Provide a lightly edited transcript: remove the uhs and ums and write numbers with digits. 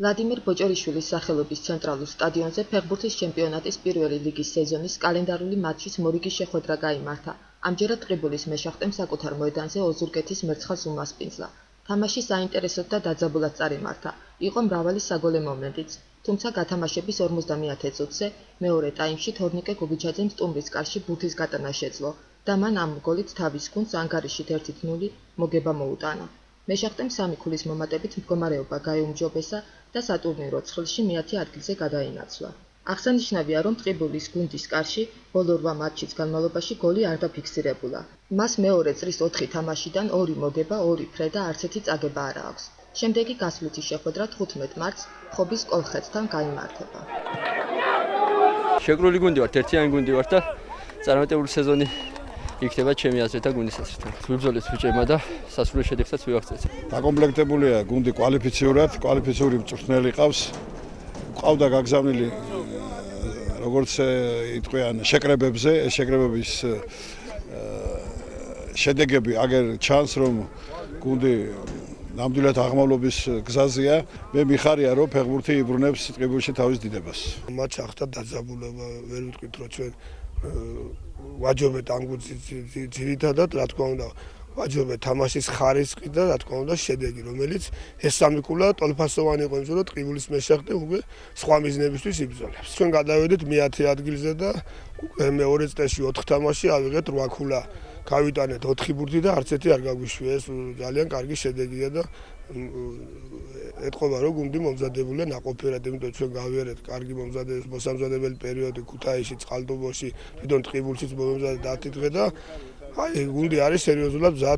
ვლადიმერ ბოჭორიშვილის სახელობის ცენტრალურ სტადიონზე ფეხბურთის ჩემპიონატის პირველი ლიგის სეზონის კალენდარული მატჩის მორიგი შეხვედრა გაიმართა. ამჯერად ტყიბულის მეშახტემ საკუთარ მოედანზე ოზურგეთის მერცხალს უმასპინძლა. თამაში საინტერესოდ და დაძაბულად წარიმართა. იყო მრავალი საგოლე მომენტიც. თუმცა გათამაშების 50-ე წუთზე მეორე ტაიმში თორნიკე გოგიჩაძემ სტუმრის კარში ბურთის გატანა შეძლო და მან ამ გოლით თავის გუნდს ანგარიშით 1-0 მოგება მოუტანა. მეშახტემ სამი ქულის მომატებით მდგომარეობა გაეუმჯობესა და სატურნირო ცხრილში მეათე ადგილზე გადაინაცვლა. აღსანიშნავია, რომ ტყიბულის გუნდის კარში ბოლო 8 მატჩის განმავლობაში გოლი არ დაფიქსირებულა. მას მეორე წრის 4 თამაშიდან 2 მოგება, 2 ფრე და არც ერთი წაგება არ აქვს. შემდეგი გასვლითი შეხვედრა 15 მარტს ხობის კოლხეთთან გაიმართება. შეკრული გუნდი ვართ, ერთიანი გუნდი ვართ და წარმატებული სეზონი იქნება ჩემი აზრით და გუნდის აზრით. ვიბრძოლეთ ბიჭებმა და სასურველ შედეგსაც ვივაღწევთ. დაკომპლექტებულია გუნდი კვალიფიციური მწვრთნელი ყავს. ყავდა გაგზავნილი როგორც იტყვიან შეკრებებზე, ეს შეკრებების შედეგები აგერ ჩანს, რომ გუნდი ნამდვილად აღმავლობის გზაზეა. მე მიხარია, რომ ფეხბურთი იბრუნებს ტყიბულში თავის დიდებას. მატჩი ახლა დაძაბულება, ვერ ვიტყვით, რომ ჩვენ ვაჯობეთ ამ გუნდს ძირითადად, რა თქმა უნდა, ვაჯობეთ თამაშის ხარისხი და რა თქმა უნდა შედეგი, რომელიც ეს სამი ქულა ტოლფასოვანი იყო იმის, რომ ტყიბულის მეშახტე უკვე სხვა მიზნებისთვის იბრძოლებს. ჩვენ გადავედით მე-10 ადგილზე და უკვე მეორე წრეში 4 თამაში ავიღეთ 8 ქულა. გავიტანეთ 4 ბურთი და არც ერთი არ გაგვიშვია. ეს ძალიან კარგი შედეგია და ეთყობა, რომ გუნდი მომზადებულია ნაყოფიერად, იმიტომ ჩვენ გავიარეთ კარგი მოსამზადებელი პერიოდი ქუთაისში, წყალტუბოში, თვითონ ტყიბულშიც მომზადეთ 10 დღე და აი გუნდი არის სერიოზულად მზად